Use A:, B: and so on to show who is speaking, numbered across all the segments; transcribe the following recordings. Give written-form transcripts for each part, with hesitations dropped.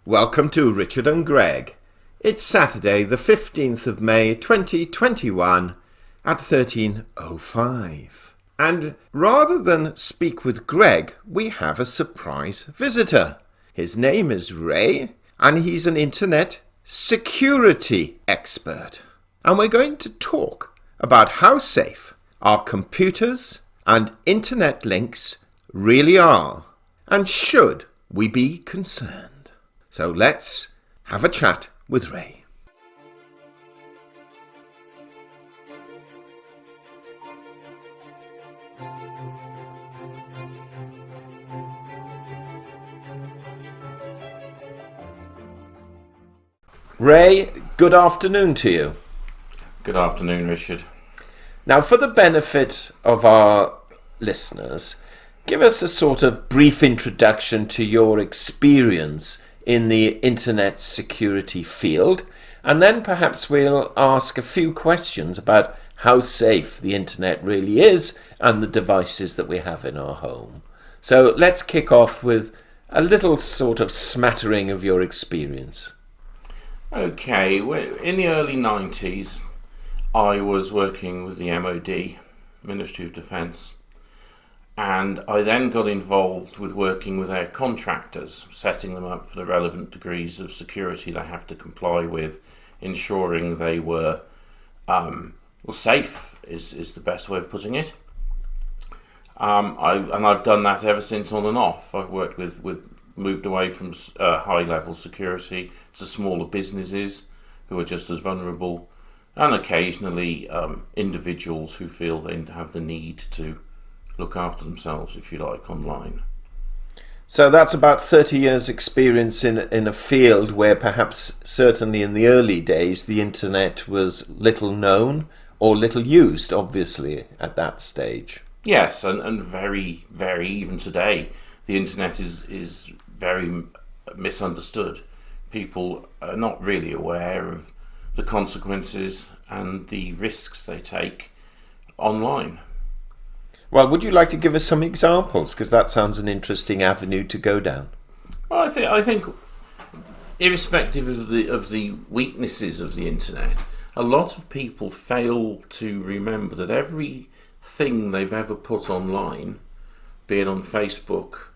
A: Welcome to Richard and Greg. It's Saturday the 15th of May 2021 at 13:05. And rather than speak with Greg, we have a surprise visitor. His name is Ray and he's an internet security expert. And we're going to talk about how safe our computers and internet links really are. And should we be concerned? So let's have a chat with Ray. Ray, good afternoon to you.
B: Good afternoon, Richard.
A: Now, for the benefit of our listeners, give us a sort of brief introduction to your experience in the internet security field, and then perhaps we'll ask a few questions about how safe the internet really is and the devices that we have in our home. So let's kick off with a little sort of smattering of your experience.
B: Okay, in the early 90s, I was working with the MOD, Ministry of Defence, and I then got involved with working with their contractors, setting them up for the relevant degrees of security they have to comply with, ensuring they were safe is the best way of putting it. I've done that ever since, on and off. I've worked moved away from high-level security to smaller businesses who are just as vulnerable, and occasionally individuals who feel they have the need to look after themselves, if you like, online.
A: So that's about 30 years experience in a field where perhaps certainly in the early days the internet was little known or little used, obviously, at that stage.
B: Yes, and very, very, even today, the internet is very misunderstood. People are not really aware of the consequences and the risks they take online.
A: Well, would you like to give us some examples? Because that sounds an interesting avenue to go down.
B: Well, I think, irrespective of the weaknesses of the internet, a lot of people fail to remember that everything they've ever put online, be it on Facebook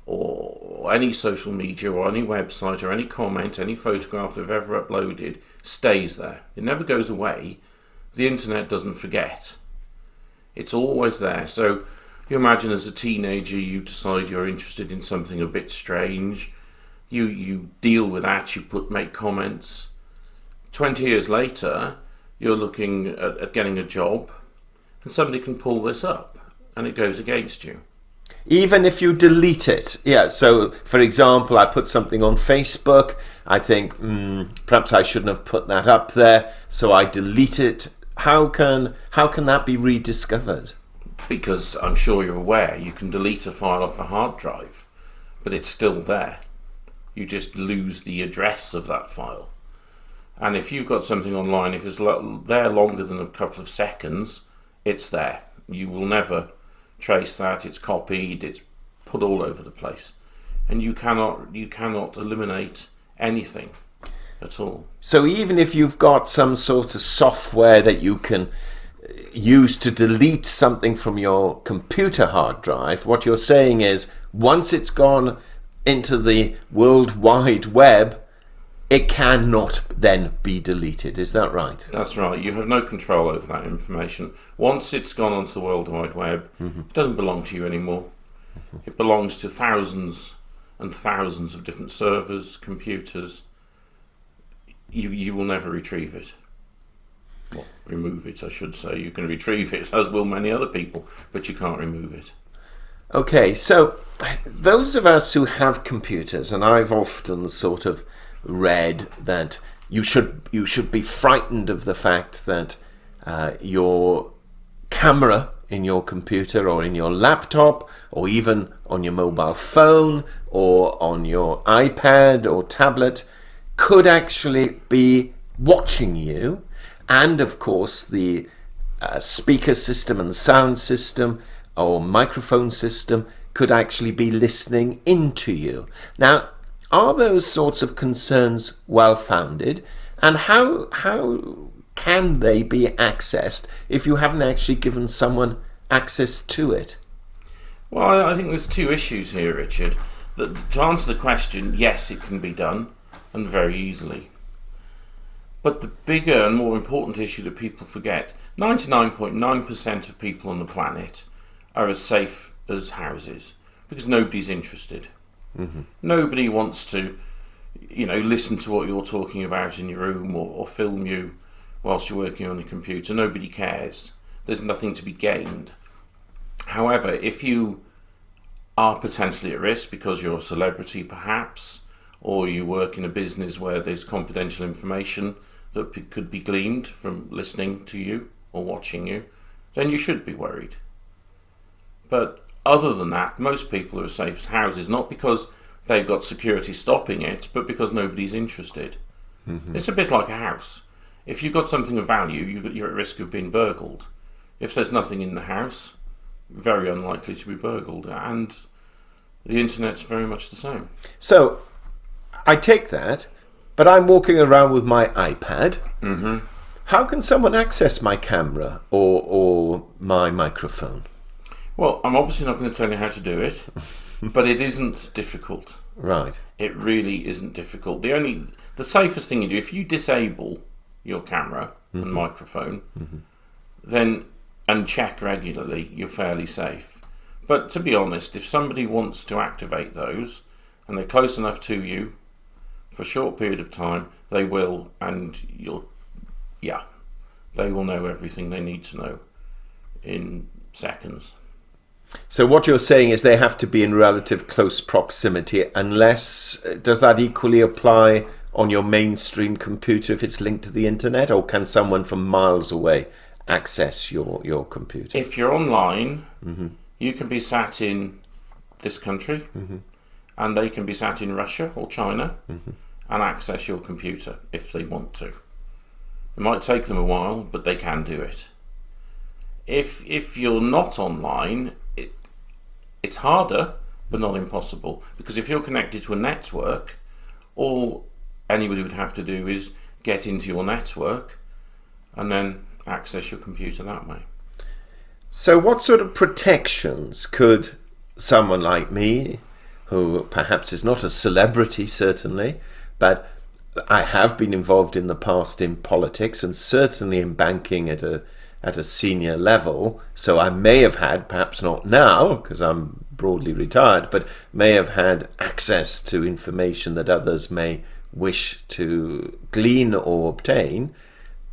B: or any social media or any website or any comment, any photograph they've ever uploaded, stays there. It never goes away. The internet doesn't forget. It's always there. So you imagine as a teenager you decide you're interested in something a bit strange. You deal with that, make comments. 20 years later, you're looking at getting a job and somebody can pull this up and it goes against you.
A: Even if you delete it. Yeah, so for example, I put something on Facebook. I think, perhaps I shouldn't have put that up there, so I delete it. How can that be rediscovered?
B: Because I'm sure you're aware, you can delete a file off a hard drive, but it's still there. You just lose the address of that file. And if you've got something online, if it's there longer than a couple of seconds, it's there. You will never trace that. It's copied, it's put all over the place. And you cannot eliminate anything at all.
A: So even if you've got some sort of software that you can use to delete something from your computer hard drive, what you're saying is once it's gone into the World Wide Web, it cannot then be deleted. Is that right?
B: That's right. You have no control over that information. Once it's gone onto the World Wide Web, It doesn't belong to you anymore. It belongs to thousands and thousands of different servers, computers. You will never retrieve it. Well, remove it, I should say. You can retrieve it, as will many other people, but you can't remove it.
A: Okay, so those of us who have computers, and I've often sort of read that you should be frightened of the fact that your camera in your computer or in your laptop or even on your mobile phone or on your iPad or tablet could actually be watching you, and of course the speaker system and sound system or microphone system could actually be listening into you. Now, Are those sorts of concerns well-founded? And how can they be accessed if you haven't actually given someone access to it?
B: Well, I think there's two issues here, Richard. To answer the question, yes, it can be done, and very easily. But the bigger and more important issue that people forget, 99.9% of people on the planet are as safe as houses, because nobody's interested. Mm-hmm. Nobody wants to, listen to what you're talking about in your room or film you whilst you're working on your computer. Nobody cares. There's nothing to be gained. However, if you are potentially at risk because you're a celebrity perhaps, or you work in a business where there's confidential information that could be gleaned from listening to you or watching you, then you should be worried. But other than that, most people are as safe as houses, not because they've got security stopping it, but because nobody's interested. Mm-hmm. It's a bit like a house. If you've got something of value, you're at risk of being burgled. If there's nothing in the house, very unlikely to be burgled. And the internet's very much the same.
A: So, I take that, but I'm walking around with my iPad. Mm-hmm. How can someone access my camera or my microphone?
B: Well, I'm obviously not going to tell you how to do it, but it isn't difficult.
A: Right.
B: It really isn't difficult. The safest thing you do, if you disable your camera mm-hmm. and microphone, mm-hmm. then and check regularly, you're fairly safe. But to be honest, if somebody wants to activate those and they're close enough to you for a short period of time, they will, and they will know everything they need to know in seconds.
A: So what you're saying is they have to be in relative close proximity, unless, does that equally apply on your mainstream computer if it's linked to the internet, or can someone from miles away access your computer?
B: If you're online, mm-hmm. you can be sat in this country, mm-hmm. and they can be sat in Russia or China mm-hmm. and access your computer if they want to. It might take them a while, but they can do it. If you're not online, it's harder, but not impossible. Because if you're connected to a network, all anybody would have to do is get into your network and then access your computer that way.
A: So what sort of protections could someone like me, who perhaps is not a celebrity certainly, but I have been involved in the past in politics and certainly in banking at a senior level, so I may have had, perhaps not now because I'm broadly retired, but may have had access to information that others may wish to glean or obtain.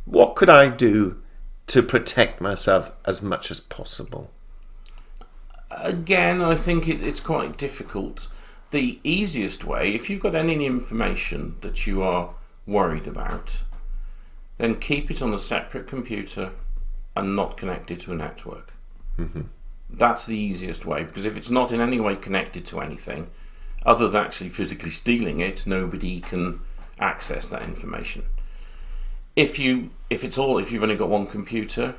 A: What could I do to protect myself as much as possible?
B: Again, I think it's quite difficult. The easiest way, if you've got any information that you are worried about, then keep it on a separate computer and not connected to a network. Mm-hmm. That's the easiest way, because if it's not in any way connected to anything, other than actually physically stealing it, nobody can access that information. If you've only got one computer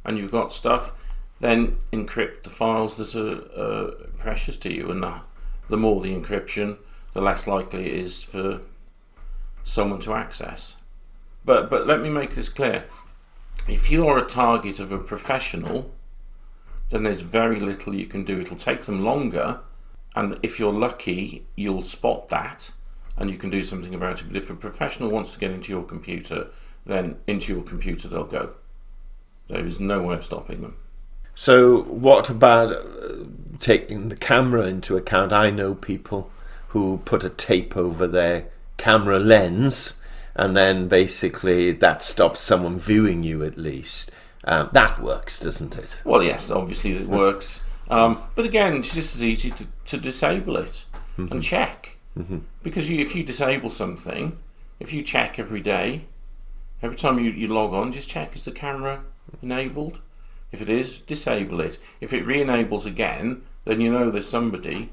B: and you've got stuff, then encrypt the files that are precious to you, and the more the encryption, the less likely it is for someone to access. But let me make this clear. If you're a target of a professional, then there's very little you can do. It'll take them longer, and if you're lucky, you'll spot that and you can do something about it. But if a professional wants to get into your computer, then into your computer they'll go. There is no way of stopping them.
A: So what about taking the camera into account? I know people who put a tape over their camera lens, and then basically that stops someone viewing you at least. That works, doesn't it?
B: Well, yes, obviously it works. But again, it's just as easy to disable it mm-hmm. and check. Mm-hmm. Because if you disable something, if you check every day, every time you log on, just check, is the camera enabled? If it is, disable it. If it re-enables again, then you know there's somebody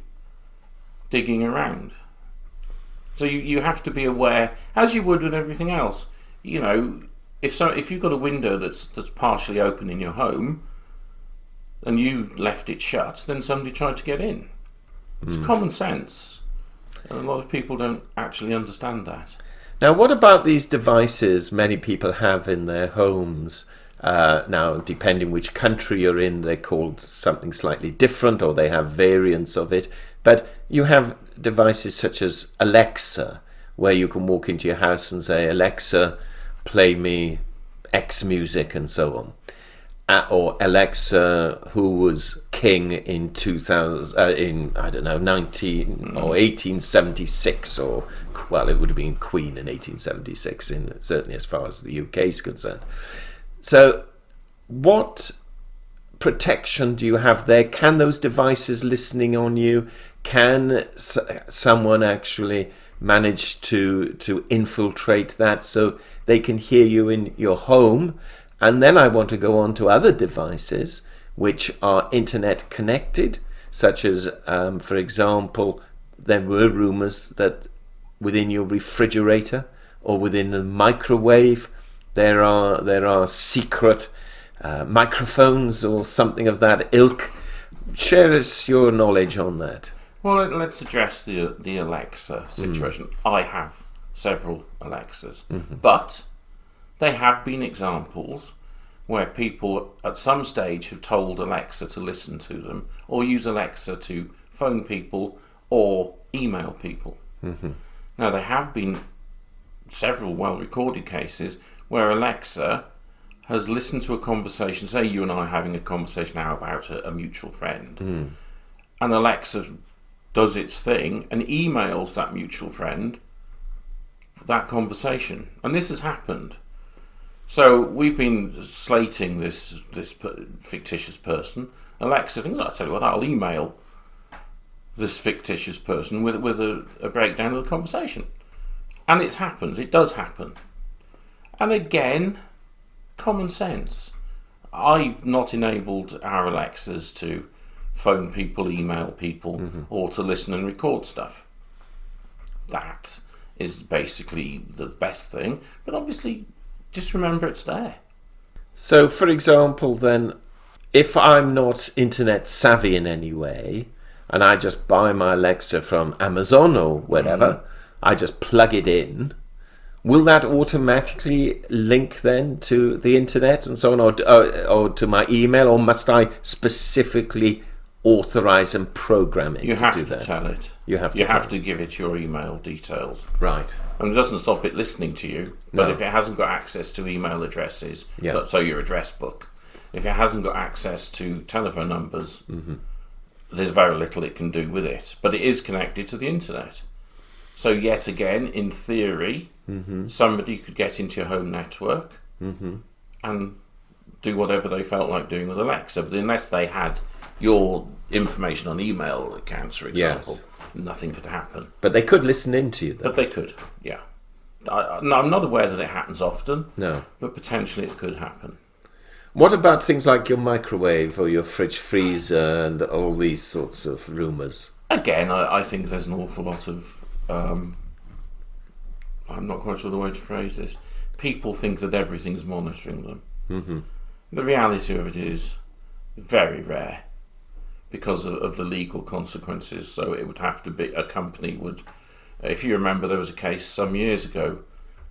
B: digging around. So you have to be aware, as you would with everything else. You know, if you've got a window that's partially open in your home, and you left it shut, then somebody tried to get in. It's common sense. And a lot of people don't actually understand that.
A: Now, what about these devices many people have in their homes? Now, depending which country you're in, they're called something slightly different, or they have variants of it. But you have devices such as Alexa, where you can walk into your house and say, Alexa, play me X music, and so on. Or Alexa, who was king in 19 or 1876, or well, it would have been Queen in 1876, certainly as far as the UK is concerned. So, what protection do you have there? Can those devices listening on you? Can someone actually manage to infiltrate that so they can hear you in your home? And then I want to go on to other devices which are internet connected, such as, for example, there were rumors that within your refrigerator or within the microwave there are secret microphones or something of that ilk. Share us your knowledge on that.
B: Well, let's address the Alexa situation. I have several Alexas, but there have been examples where people at some stage have told Alexa to listen to them, or use Alexa to phone people or email people. Now, there have been several well-recorded cases where Alexa has listened to a conversation, say you and I are having a conversation now about a mutual friend, and Alexa does its thing and emails that mutual friend that conversation. And this has happened. So we've been slating this fictitious person. Alexa thinks, I'll tell you what, I'll email this fictitious person with a breakdown of the conversation. And it's happened. It does happen. And again, common sense. I've not enabled our Alexas to phone people, email people, or to listen and record stuff. That is basically the best thing. But obviously, just remember it's there.
A: So, for example, then, if I'm not internet savvy in any way, and I just buy my Alexa from Amazon or wherever, I just plug it in, will that automatically link then to the internet and so on, or to my email, or must I specifically authorize and program it
B: you
A: to
B: have
A: do
B: to
A: that?
B: tell it.
A: You have
B: to give it your email details.
A: Right.
B: And it doesn't stop it listening to you, but
A: No.
B: if it hasn't got access to email addresses,
A: Yeah.
B: so your address book, if it hasn't got access to telephone numbers, there's very little it can do with it. But it is connected to the internet. So yet again, in theory, somebody could get into your home network and do whatever they felt like doing with Alexa. But unless they had your information on email accounts, for example, nothing could happen.
A: But they could listen in to you, though.
B: But they could, yeah. I'm not aware that it happens often.
A: No.
B: But potentially it could happen.
A: What about things like your microwave or your fridge freezer and all these sorts of rumours?
B: Again, I think there's an awful lot of... I'm not quite sure the way to phrase this. People think that everything's monitoring them. The reality of it is very rare because of the legal consequences. So it would have to be a company would... If you remember, there was a case some years ago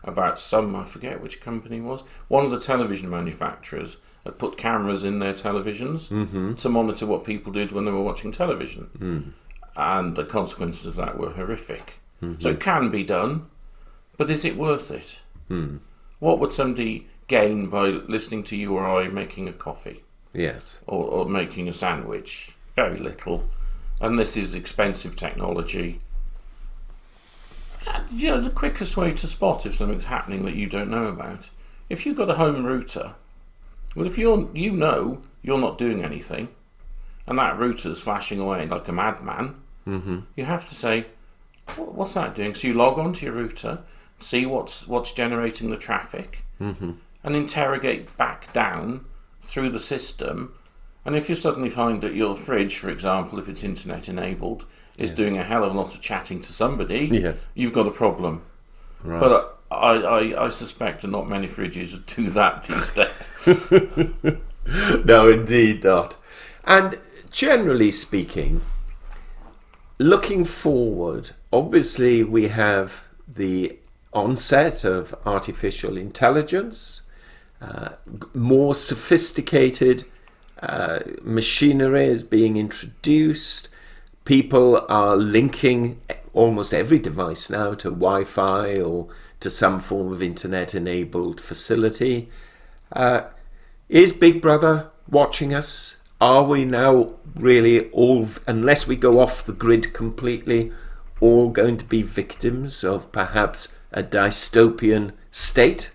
B: about I forget which company it was, one of the television manufacturers had put cameras in their televisions to monitor what people did when they were watching television. And the consequences of that were horrific. So it can be done, but is it worth it? What would somebody gain by listening to you or I making a coffee?
A: Yes.
B: Or making a sandwich? Very little. And this is expensive technology. You know, the quickest way to spot if something's happening that you don't know about, if you've got a home router, well, if you're not doing anything, and that router's flashing away like a madman, you have to say, what's that doing? So you log onto your router, see what's generating the traffic, and interrogate back down through the system. And if you suddenly find that your fridge, for example, if it's internet enabled, is doing a hell of a lot of chatting to somebody, you've got a problem.
A: Right.
B: But I suspect that not many fridges do that these days.
A: No, indeed not. And generally speaking, looking forward, obviously we have the onset of artificial intelligence, more sophisticated machinery is being introduced. People are linking almost every device now to Wi-Fi or to some form of internet-enabled facility. Is Big Brother watching us? Are we now really all, unless we go off the grid completely, all going to be victims of perhaps a dystopian state?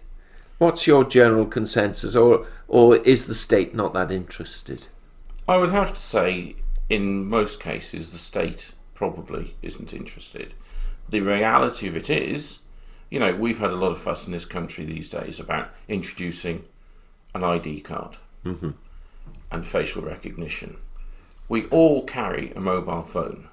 A: What's your general consensus, or is the state not that interested?
B: I would have to say, in most cases, the state probably isn't interested. The reality of it is, we've had a lot of fuss in this country these days about introducing an ID card and facial recognition. We all carry a mobile phone.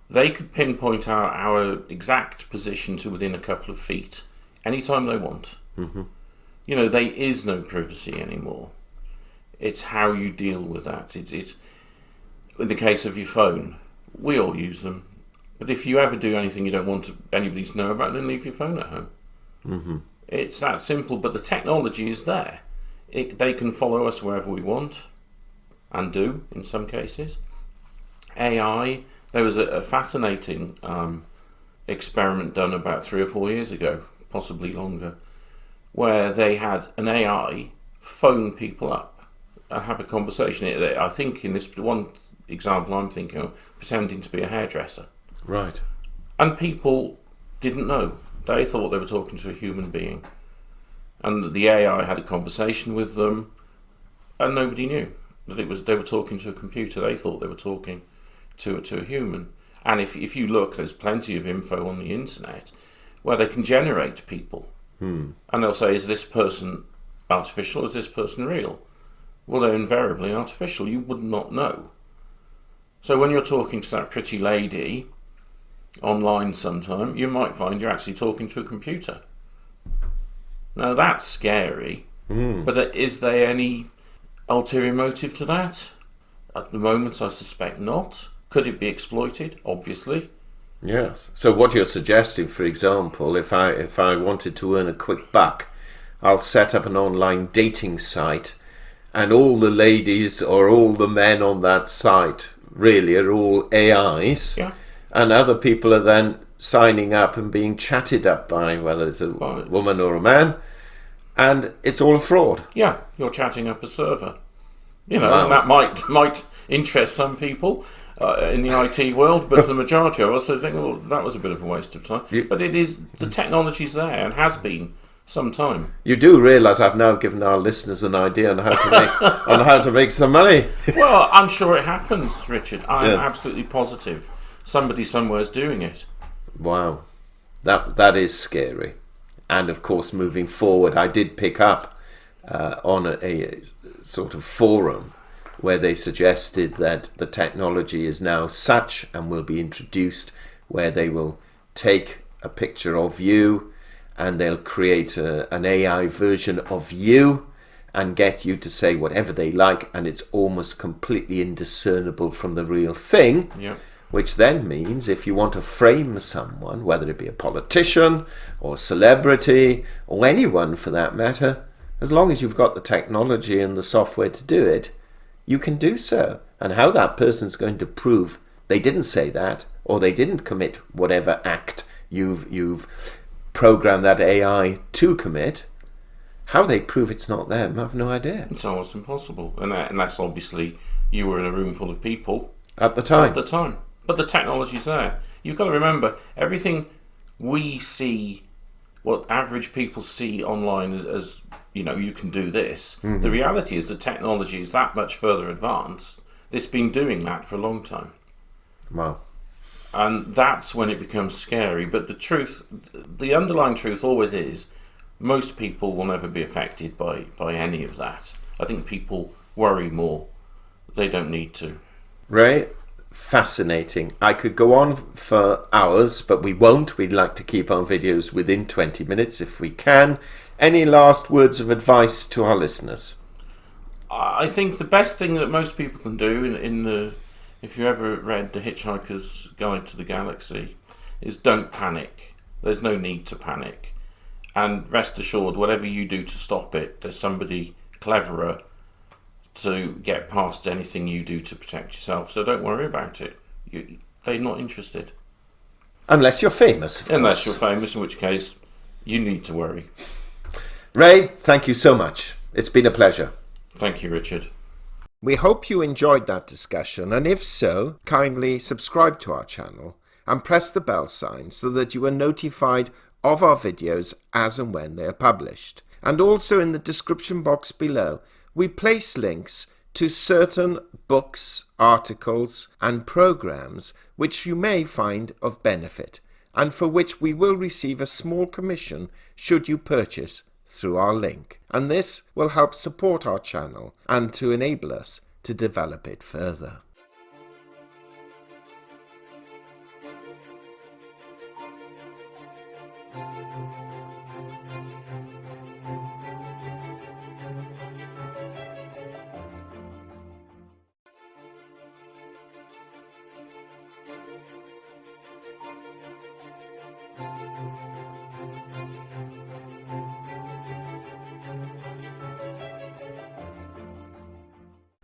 B: They could pinpoint our exact position to within a couple of feet anytime they want. There is no privacy anymore. It's how you deal with that. It's in the case of your phone, we all use them. But if you ever do anything you don't want anybody to know about, then leave your phone at home. It's that simple, but the technology is there. They can follow us wherever we want, and do in some cases. AI, there was a fascinating experiment done about 3 or 4 years ago, possibly longer, where they had an AI phone people up and have a conversation. I think in this one example I'm thinking of, pretending to be a hairdresser.
A: Right.
B: And people didn't know. They thought they were talking to a human being. And the AI had a conversation with them, and nobody knew that they were talking to a computer. They thought they were talking to a human. And if you look, there's plenty of info on the internet where they can generate people. And they'll say, is this person artificial? Is this person real? Well, they're invariably artificial. You would not know. So when you're talking to that pretty lady online sometime, you might find you're actually talking to a computer. Now that's scary, but is there any ulterior motive to that? At the moment, I suspect not. Could it be exploited? Obviously.
A: Yes. So what you're suggesting, for example, if I wanted to earn a quick buck, I'll set up an online dating site, and all the ladies or all the men on that site really are all AIs.
B: Yeah.
A: And other people are then signing up and being chatted up by, whether it's a woman or a man, and it's all a fraud.
B: Yeah, you're chatting up a server. And that might interest some people in the IT world, but the majority of us think, well, that was a bit of a waste of time. But it is, the technology's there and has been some time. You
A: do realise I've now given our listeners an idea on how to make some money.
B: Well, I'm sure it happens, Richard. I'm absolutely positive somebody somewhere is doing it.
A: Wow, that is scary. And of course, moving forward, I did pick up on a sort of forum where they suggested that the technology is now such and will be introduced where they will take a picture of you and they'll create an AI version of you and get you to say whatever they like, and it's almost completely indiscernible from the real thing.
B: Yeah.
A: Which then means if you want to frame someone, whether it be a politician or a celebrity or anyone for that matter, as long as you've got the technology and the software to do it, you can do so. And how that person's going to prove they didn't say that or they didn't commit whatever act you've programmed that AI to commit, how they prove it's not them, I have no idea.
B: It's almost impossible. Unless obviously you were in a room full of people.
A: At the time.
B: But the technology's there. You've got to remember, everything we see, what average people see online as you can do this. Mm-hmm. The reality is the technology is that much further advanced. It's been doing that for a long time.
A: Wow.
B: And that's when it becomes scary. But the underlying truth always is, most people will never be affected by any of that. I think people worry more. They don't need to.
A: Right. Fascinating. I could go on for hours, but we won't. We'd like to keep our videos within 20 minutes if we can. Any last words of advice to our listeners?
B: I think the best thing that most people can do in the if you ever read The Hitchhiker's Guide to the Galaxy, is don't panic. There's no need to panic. And rest assured, whatever you do to stop it, there's somebody cleverer to get past anything you do to protect yourself. So don't worry about it. They're not interested.
A: Unless you're famous, of
B: Unless
A: course.
B: you're famous, in which case you need to worry.
A: Ray, thank you so much. It's been a pleasure.
B: Thank you, Richard.
A: We hope you enjoyed that discussion, and if so, kindly subscribe to our channel and press the bell sign so that you are notified of our videos as and when they are published. And also in the description box below, we place links to certain books, articles and programs which you may find of benefit, and for which we will receive a small commission should you purchase through our link. And this will help support our channel and to enable us to develop it further.